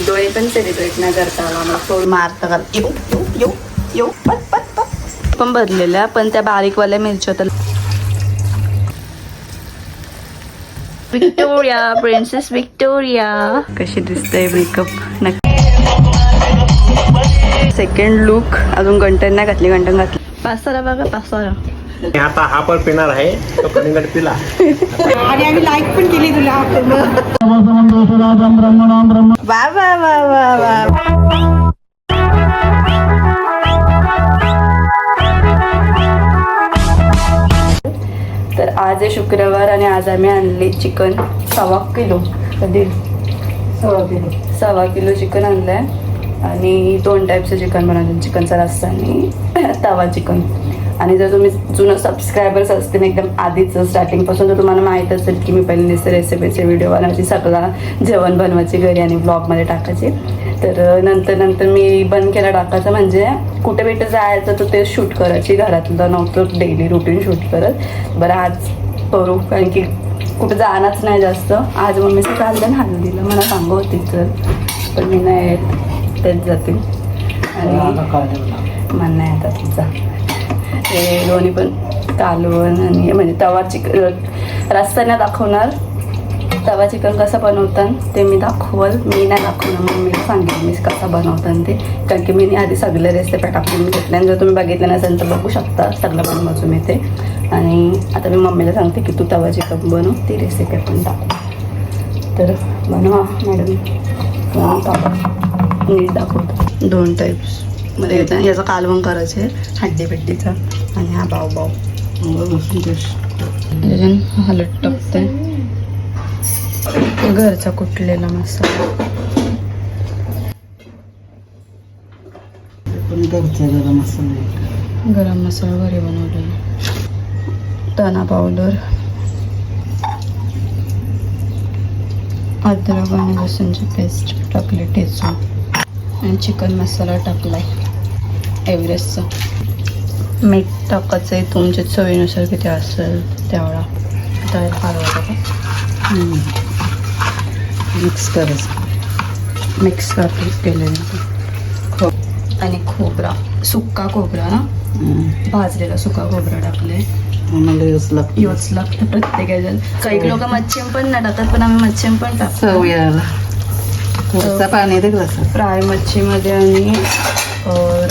दोन्ही पण सेलिब्रेट नाही करता आला मला. थोडं मारता का येऊ येऊ येऊ येऊ पट पट पट पण भरलेल्या, पण त्या बारीकवाल्या मिरच्या तर. विक्टोरिया, प्रिन्सेस विक्टोरिया कशी दिसते मेकअप. सेकंड लुक अजून गंटन नाही घातली, गंटन घातली. पासारा बघा पासारा. आता हा पण पिणार आहे तो कलिंगड पिला आणि आम्ही लाईक पण केली तुला. वा वा वा वा वा. तर आज आहे शुक्रवार आणि आज आम्ही आणले चिकन 1.25 किलो. कधी 1.25 किलो चिकन आणलंय आणि 2 टाईपचं चिकन बनवलं, चिकनचा रस्सा आणि तवा चिकन. आणि जर तुम्ही जुनं सबस्क्रायबर्स असतील एकदम आधीच स्टार्टिंगपासून, तर तुम्हाला माहीत असेल की मी पहिल्यांदा रेसिपीचे व्हिडिओ बनवायची, सगळं जेवण बनवायची घरी आणि ब्लॉगमध्ये टाकायचे. तर नंतर मी बंद केला टाकायचं, म्हणजे कुठे भेट जायचं तर ते शूट करायची, घरातलं नव्हतं डेली रुटीन शूट करत. बरं आज करू, कारण की कुठं जाणंच नाही जास्त. आज मम्मीचं चाललं ना हल्दीला, मला सांगू होती तर, पण मी नाही येत, तेच जातील आणि मन नाही येतात तिचा. हे दोन्ही पण कालवण आणि म्हणजे तवा चिकन रस्सा नाही दाखवणार. तवा चिकन कसं बनवतात ते मी दाखवल, मी नाही दाखवणार. मग मी सांगेन मी कसं बनवतात ते, कारण की मी आधी सगळे रेसिपी टाकून घेतल्या आणि जर तुम्ही बघितलं नसेल तर बघू शकता, सगळं बनवायचं मी ते. आणि आता मी मम्मीला सांगते की तू तवा चिकन बनव, ती रेसिपी पण टाकू. तर बनवा मॅडम, नीट दाखवतो. 2 टाईप्स मध्ये येतं. याचं कालवण करायचं आहे हड्डी बिड्डीचा, आणि हा बाव हलत टाकते घरचा कुटलेला मसाला. गरम मसाला घरी बनवलेला, धना पावडर, अद्रक आणि लसूणची पेस्ट टाकली ठेचून, आणि चिकन मसाला टाकलाय एव्हरेस्टचा. मीठ टाकायचं आहे तुमच्या चवीनुसार किती असेल तेवढा. तर हलवायचं मिक्स करायचं, मिक्स केलेलं. आणि खोबरा, सुक्का खोबरा ना, भाजलेला सुका खोबरा टाकले. योच लागतं प्रत्येकाच्या. काही लोक मच्छीम पण नाही टाकतात, पण आम्ही मच्छीम पण टाकतो पाणी फ्राय मच्छीमध्ये आणि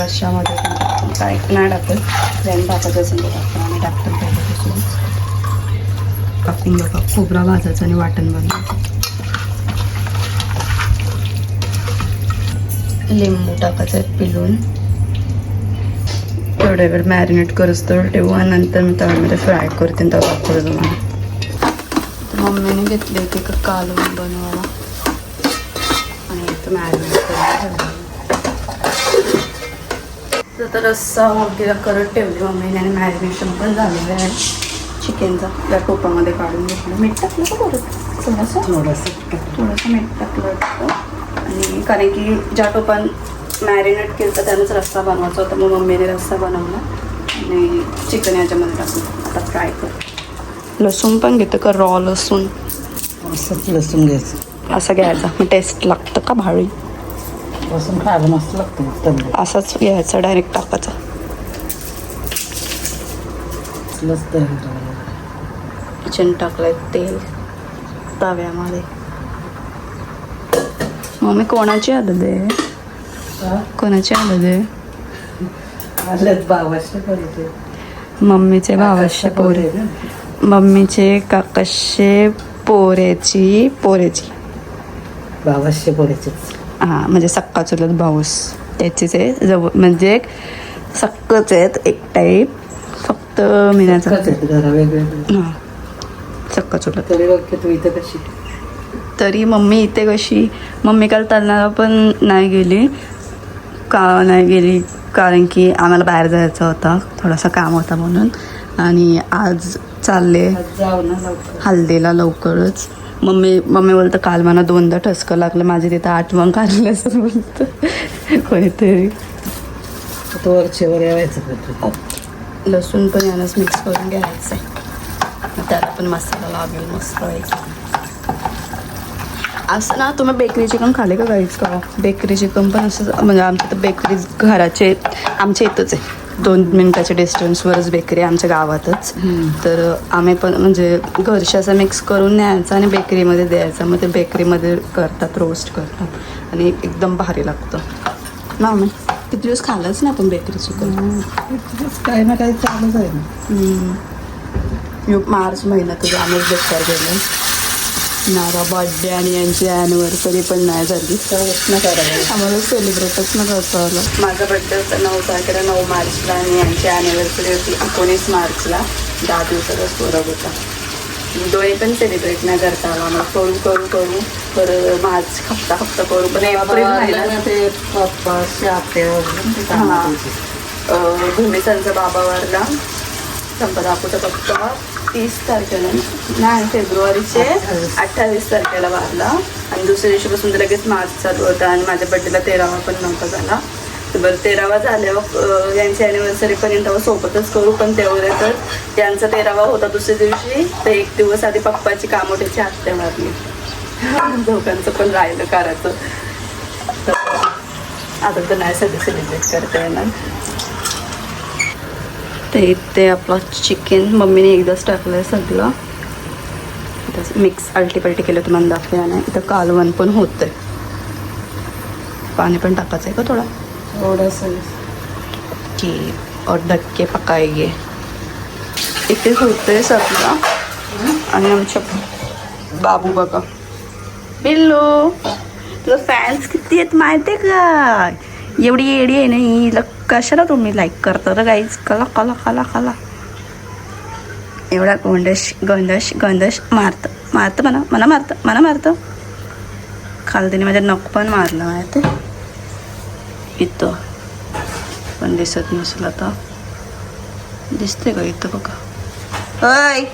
रश्श्यामध्ये काय नाही टाकत. त्याने टाकायचं असेल तर टाकतो, आम्ही टाकतो पहिल्यापासून. टाकून बघा, खोबरा भाजायचा आणि वाटण बनवायचं. लिंबू टाकायचं आहे पिळून. थोड्या वेळ मॅरिनेट करूच तर ठेवू, आणि नंतर मी तव्यामध्ये फ्राय करते आणि तवा दाखवतो तुम्हाला. तर मम्मीने घेतली होती का कालवण बनवायला, आणि इथं मॅरिनेट करून तर रस्सा वगैरे करत ठेवली मम्मीने, आणि मॅरिनेशन पण झालेलं आहे चिकनचा. त्या टोपामध्ये काढून घेतलं. मीठ टाकलं का परत थोडंसं मीठ टाकलं होतं. आणि कारण की ज्या टोपान मॅरिनेट केलं तर त्यानंच रस्सा बनवायचा होता, मग मम्मीने रस्सा बनवला आणि चिकन याच्यामध्ये टाकलं. आता फ्राय कर. लसूण पण घेतं का, रॉ लसूण? लसूण घ्यायचं, असं घ्यायचं. मग टेस्ट लागतं का भारी? लसूण खायला मस्त लागतं. असंच घ्यायचं, डायरेक्ट टाकायचं. किचन टाकलंय तेल तव्यामध्ये. मम्मी कोणाची आदत आहे? कोणाची आदत आहे? मम्मीचे भावाचे पोरे, मम्मीचे काकाशे पोरेची भावाशे पोरेची. हां, म्हणजे सक्का चुलत भाऊस त्याचीच आहे जवळ, म्हणजे सक्कच आहेत एक टाईप, फक्त मिनाचा हां सक्का चुलत. तरी मम्मी इथे कशी, मम्मी काल तलनाला पण नाही गेली कारण की आम्हाला बाहेर जायचं होतं, थोडासा काम होता म्हणून. आणि आज चालले हल्दीला लवकरच. मम्मी बोलतं काल मला 2दा ठसकं लागलं, माझी तिथं आठवण काढलं असं बोलतं कोणीतरी. वरचेवर यायचं. लसूण पण यानंच मिक्स करून घ्यायचं आहे, त्याला पण मसाला लागेल मस्त. असं ना तुम्ही बेकरी चिकन खाले का काहीच का बेकरी चिकन पण असं म्हणजे आमच्या तर बेकरी घराचे आमच्या इथंच आहे 2 मिनिटाच्या डिस्टन्सवरच बेकरी आमच्या गावातच. तर आम्ही पण म्हणजे घरशी असं मिक्स करून न्यायचं आणि बेकरीमध्ये द्यायचं. मग ते बेकरीमध्ये करतात रोस्ट करतात आणि एकदम भारी लागतं ना. आम्ही किती दिवस खाल्लंच ना आपण बेकरी चिकन. काही ना काही चालूच आहे ना. मार्च महिन्यात आम्हीच बेकार गेलो. माझा बर्थडे आणि यांची ॲनिव्हर्सरी पण नाही झाली. आम्हाला सेलिब्रेटच न करता आलं. माझा बर्थडे होता 9 तारखेला 9 मार्चला आणि यांची ॲनिव्हर्सरी होती 19 मार्चला. 10 दिवसाचाच फरक होता. दोन्ही पण सेलिब्रेट नाही करता आला. मग करू तर मार्च हप्ता करू पण एप्रिल महिना ते पप्पाचे आत्या भूमिसांचा बाबा वारला. संपदापूचा पप्पा 30 तारखेला नाही फेब्रुवारीचे 28 तारखेला वारला आणि दुसऱ्या दिवशीपासून तर लगेच मार्च चालू होता आणि माझ्या बड्डेला 13वा पण नव्हता झाला. तर बरं 13वा झाल्यावर यांची ॲनिव्हर्सरी पण तेव्हा सोबतच करू. पण तेवढ्या तर त्यांचा 13वा होता दुसऱ्या दिवशी तर 1 दिवस आधी पप्पाची कामोठ्याची हत्या मारली. दोघांचं पण राहिलं करायचं. तर आता तर नाही सध्या सेलिब्रेट करता येणार. ते आपलं चिकन मम्मीने एकदाच टाकलं आहे सगळं. मिक्स आलटीपलटी केलं तुम्हाला दाखवलं नाही. इथं कालवण पण होतं आहे. पाणी पण टाकायचं आहे का थोडंसं की और ढक्के पकायगे. इथे होतंय सगळं. आणि आमच्या बाबू बघा बिल्लू तुला फॅन्स किती आहेत माहिती आहे का. एवढी येडी आहे नाही कशाला तुम्ही लाईक करता तर गाईज. कला एवढा गंडश मारतं मला मारतं. काल त्याने माझ्या नख पण मारलं माहिती इथं पण दिसत नसेल आता. दिसते का इथं बघा. अय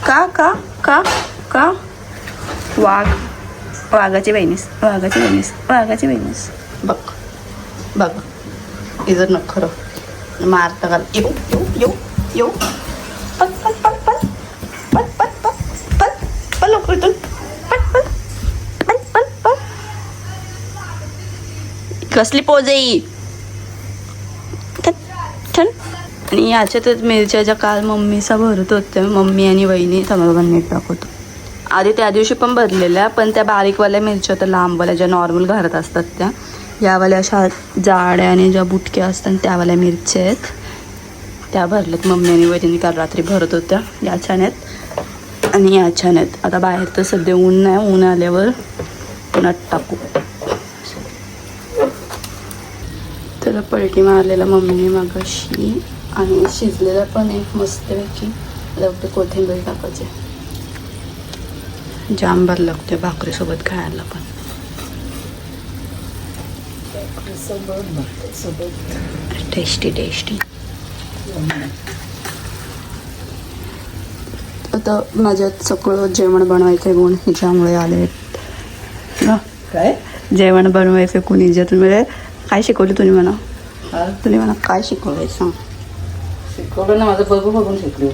का वाघाची बहिणीस बघ इधर न खरं मारता घाल. येऊ पल लवकर इथून पल. कसली पोज आहे आणि याच्यातच मिरच्या ज्या काल मम्मीचा भरत होत्या मम्मी आणि वहिनी समाधान नीट टाकवतो. आधी त्या दिवशी पण भरलेल्या पण त्या बारीकवाल्या मिरच्या त्या लांबवाल्या ज्या नॉर्मल घरात असतात त्या यावाल्या अशा जाड्या आणि ज्या बुटक्या असतात त्यावाल्या मिरच्या आहेत त्या भरल्यात मम्मी आणि वहिनी काल रात्री भरत होत्या. या छान आहेत आणि या छान आहेत. आता बाहेर तर सध्या ऊन नाही. ऊन आल्यावर उन्हात टाकू. त्याला पलटी मारलेला मम्मीने मागाशी आणि शिजलेला पण एक मस्तपैकी लवकर कोथिंबीर टाकायचे. जाम भर लागते भाकरीसोबत खायला पण. टेस्टी आता माझ्यात सगळं जेवण बनवायचं गुण हिच्यामुळे आले ना. काय जेवण बनवायचं गुण हिच्यामुळे. काय शिकवली तुम्ही म्हणा काय शिकवलंय सांग. शिकवलं ना माझं बघून शिकले.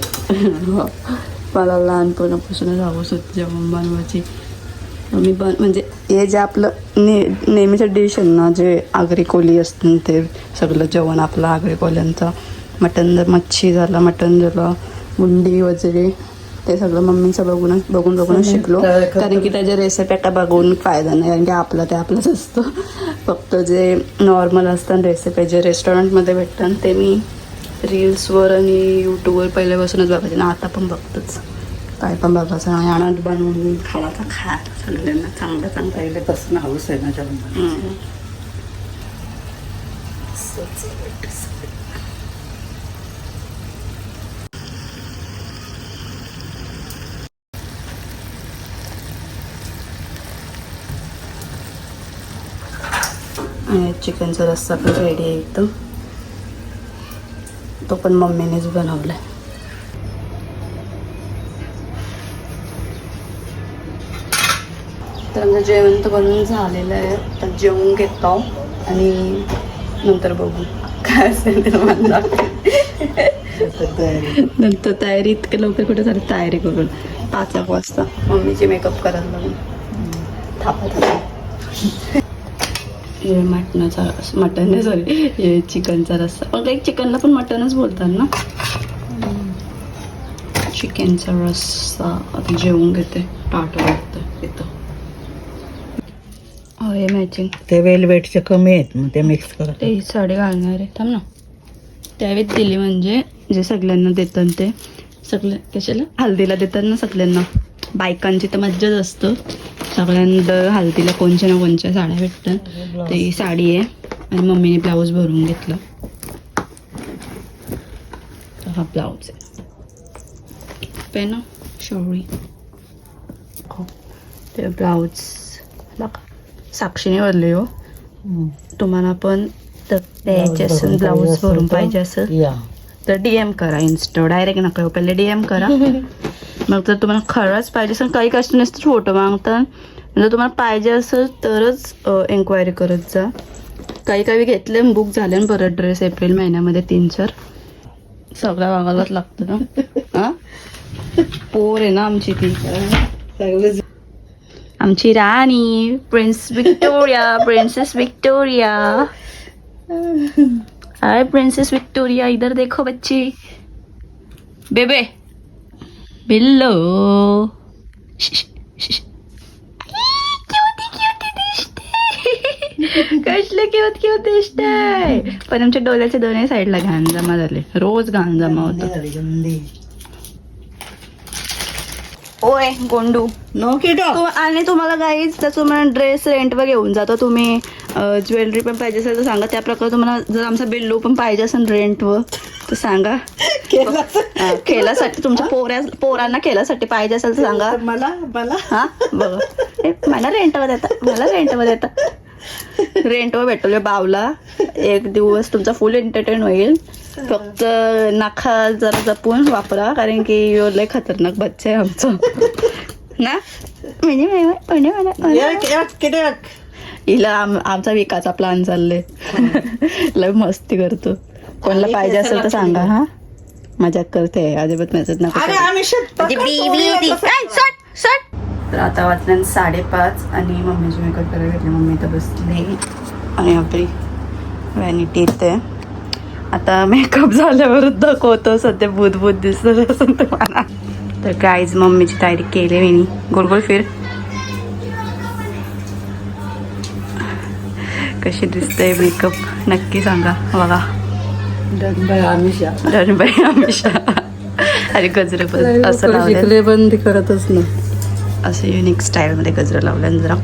मला लहानपणापासूनच हवंच होतं जेवण बनवायची. मी म्हणजे हे जे आपलं नेहमीचं डिश आहे ना जे आगरी कोली असतं ते सगळं जेवण आपलं आगरी कोल्यांचं. मच्छी झाला मटण झालं मुंडी वगैरे ते सगळं मम्मीचं बघूनच शिकलो. कारण की त्याच्या रेसिपी आता बघून फायदा नाही कारण की आपलं ते आपलंच असतं. फक्त जे नॉर्मल असतात रेसिपी जे रेस्टॉरंटमध्ये भेटतात ते मी रील्सवर आणि यूट्यूबवर पहिल्यापासूनच बघायचे ना. आता पण बघतोच काय पण बघायचं आणि आणत बनवून खावाचा सगळ्यांना चांगलं पहिलेपासून हाऊस आहे ना जेवण. चिकनचा रस्सा पण रेडी आहे एकदम. तो पण मम्मीनेच बनवलाय. तर आमचं जेवण तर बनवून झालेलं आहे. तर जेवून घेतो आणि नंतर बघू काय असेल ते मला. नंतर तयारी इतक्या लवकर कुठे झाली तयारी करून 5 वाजता मम्मीची मेकअप करायला लागून हे मटणाचा मटन नाही सॉरी हे चिकनचा रस्सा पण काही चिकनला पण मटनच बोलतात ना. चिकनचा रस्सा आता जेवून घेते टाटा वाटतं इथं. हे मॅचिंग ते वेलवेटचे कमी आहेत मग ते मिक्स करा. ते साडी घालणार आहे थांब ना. त्यावेळेस दिली म्हणजे जे सगळ्यांना देतात ते सगळ्या कशाला हल्दीला देतात ना सगळ्यांना. बायकांची तर मज्जाच असतं. सगळ्यांना हल्दीला कोणच्या ना कोणच्या साड्या भेटतात. ते ही साडी आहे आणि मम्मीने ब्लाऊज भरून घेतलं. तर हा ब्लाऊज आहे पेन शोळी ते ब्लाऊज साक्षीने भरले हो. तुम्हाला पण तर द्यायचे असेल ब्लाऊज भरून पाहिजे असेल तर DM करा इन्स्टा डायरेक्ट नका पहिले DM करा. मग जर तुम्हाला खरंच पाहिजे असेल काही कस्टमर्स फोटो मागतात जर तुम्हाला पाहिजे असेल तरच एन्क्वायरी करत जा. काही घेतले बुक झाले ना परत ड्रेस एप्रिल महिन्यामध्ये 3-4 सगळ्या वागायलाच लागतं ना. हां पोर आहे ना आमची ती आमची राणी प्रिंसेस विक्टोरिया. हाय प्रिंसेस विक्टोरिया इधर देखो बच्ची बेबे बिल्लो. कसले क्यूट दिसतंय पण आमच्या डोळ्याच्या दोन्ही साईडला घाण जमा झाले. रोज घाण जमा होतं. ओय गोंडू आणि तुम्हाला गाईज त्याचं तुम्हाला ड्रेस रेंटवर घेऊन जातो तुम्ही. ज्वेलरी पण पाहिजे असेल तर सांगा. त्याप्रकारे तुम्हाला जर आमचा बिल्लू पण पाहिजे असेल रेंटवर तर सांगा. खेळासाठी तुमच्या पोरांना खेळासाठी पाहिजे असेल तर सांगा. मला हा बघा मला रेंटवर देता रेंटवर भेटवले बावला. एक दिवस तुमचा फुल एंटरटेन होईल. फक्त नाखा जरा जपून वापरा कारण की लय खतरनाक बच्चा आहे आमचं ना. हिला आमचा विकाचा प्लॅन चालले. लय मस्ती करतो. कोणाला पाहिजे असेल तर सांगा. हा मजाक करते अजिबात मेसेज नका. तर आता वाजल्या 5:30 आणि मम्मीची मेकअप करायला घेतली. मम्मी तर बसली आणि आपली व्हॅनिटी येते. आता मेकअप झाल्यावरच दाखवतो. सध्या भूत दिसत असं तुम्हाला. तर गाईज मम्मीची तयारी केली मी. गोल गोल फिर कशी दिसते मेकअप नक्की सांगा. बघा रणबाई आमिषा अरे गजरे पण असं लावले बंद करतच ना. असं युनिक स्टाईलमध्ये गजरा लावल्यानं जरा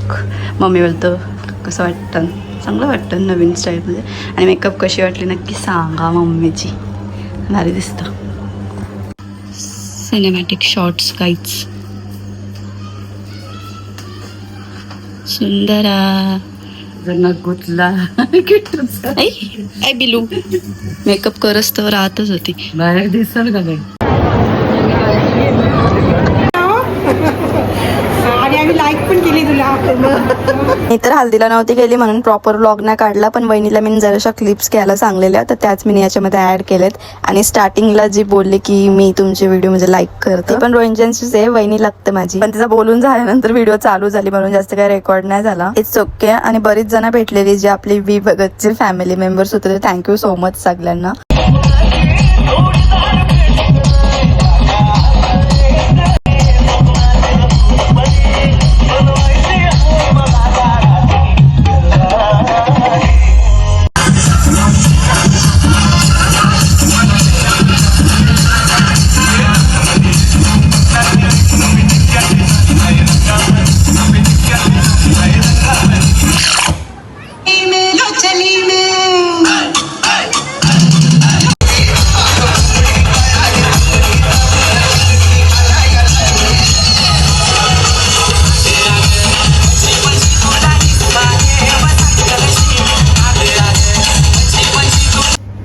मम्मी बोलतं कसं वाटतं चांगलं वाटतं नवीन स्टाईलमध्ये. आणि मेकअप कशी वाटली नक्की सांगा. मम्मीची भारी दिसतं. सिनेमॅटिक शॉर्ट्स काहीच सुंदरा गुतला ऐ बिलू मेकअप करस तर राहतच होती बाहेर दिसल का नाही. मी तर हल्दीला नव्हती गेली म्हणून प्रॉपर व्लॉग नाही काढला. पण वहिनीला मी जराशा क्लिप्स घ्यायला सांगलेल्या तर त्याच मी याच्यामध्ये ऍड केलेत. आणि स्टार्टिंगला जी बोलले की मी तुमचे व्हिडिओ म्हणजे लाईक करते पण रोहिंजनचीच आहे. वहिनी लागते माझी पण तिचा बोलून झाल्यानंतर व्हिडिओ चालू झाली म्हणून जास्त काही रेकॉर्ड नाही झाला. It's okay. आणि बरीच जण भेटलेली जे आपली वी भगतचे फॅमिली मेंबर्स होते थँक्यू सो मच सगळ्यांना.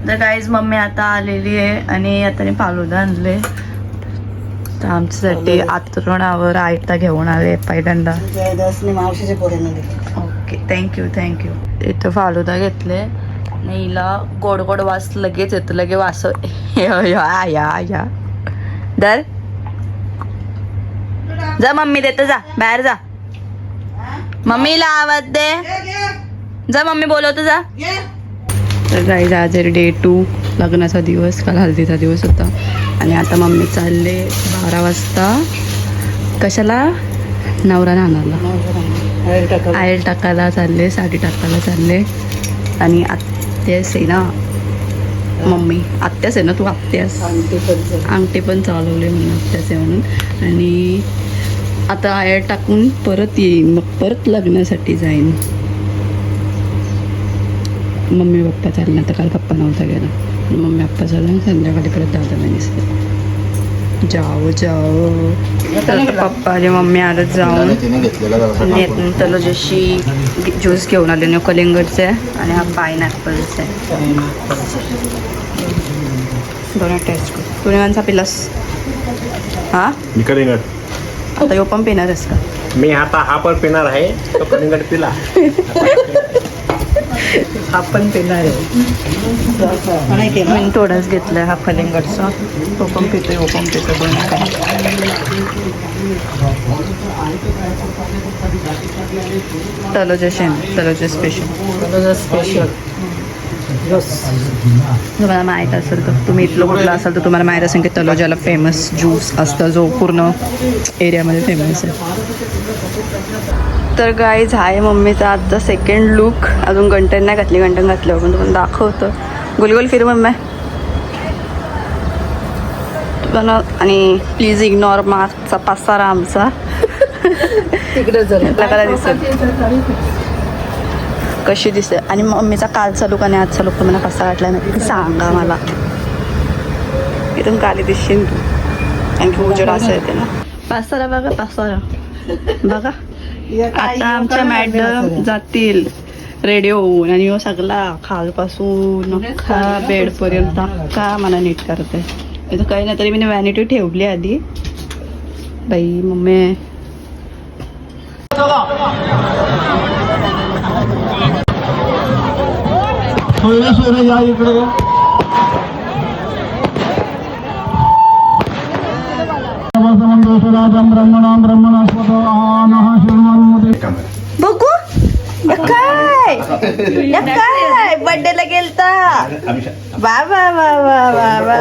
तर गाईज मम्मी आता आलेली आहे आणि आता फालुदा आणले तर आमच्यासाठी आतरणावर आयता घेऊन आले पहिल्यांदा. Okay thank you. इथं फालुदा घेतले आणि हिला गोड गोड वास लगेच येतो. लगे वास या दर जा मम्मी देतं जा बाहेर जा. मम्मीला आवाज दे. जा मम्मी बोलवतो जा. तर गाईज आज डे 2 लग्नाचा दिवस. काल हल्दीचा दिवस होता. आणि आता मम्मी चालले 12 वाजता कशाला नवरा नानाला आयल टाकायला चालले, साडी टाकायला चालले. आणि आत्यास आहे ना मम्मी, आत्यास आहे ना तू, आत्यास अंगठी पण चालवले म्हणून आत्यास आहे म्हणून. आणि आता आयल टाकून परत येईन, मग परत लग्नासाठी जाईन. मम्मी पप्पा चालले. आता काल पप्पा नव्हता गेला, मम्मी पप्पा चालले. संध्याकाळी परत दादा नाही दिसते. जाओ जाओ. तर पप्पा आणि मम्मी आलं जाऊन. आणि त्याला जशी ज्यूस घेऊन आले ना कलिंगडचं आहे आणि हा पायनॅपलचा आहे. दोन टेस्ट करू. तू निवांचा पिलास? हा मी कलिंगड. आता यो पण पिणार आहेस का? मी आता हा पण पिणार आहे. तो कलिंगड पिला. हा पण पिणार मी थोडाच घेतलाय हा कलिंगडचा. तो पण पितोय, हो पण पितो. दोन काय तलोचे शेण, तलोचे स्पेशल. स्पेशल तुम्हाला माहीत असेल तर, तुम्ही इथलं कुठलं असाल तर तुम्हाला माहीत असेल की तलोजाला फेमस ज्यूस असतं, जो पूर्ण एरियामध्ये फेमस आहे. तर गाईज आहे मम्मीचा आजचा सेकंड लुक. अजून गंटन नाही घातली, गंटन घातलं पण तुम्हाला दाखवतं. गोलगोल फिर मम्मी तुला. आणि प्लीज इग्नोर मागचा पसारा आमचा. तिकडे आपल्याला दिसत कशी दिसते. आणि मम्मीचा कालचा लुक आणि आजचा लुक मला कसा वाटला नक्की सांगा मला. इथून काली दिसशील तू, कारण की उजेड असं येते ना. पसारा बघा, पसारा बघा. आता आमच्या मॅडम जातील रेडी होऊन. आणि हो सगळा खालपासून अख्खा बेडपर्यंत का मला नीट करते. इथं काही नाही तरी मी व्हॅनिटी ठेवली आधी. बाई मम्मी बघू काय काय बर्थडेला गेलता. वा वा वा वा वा वा.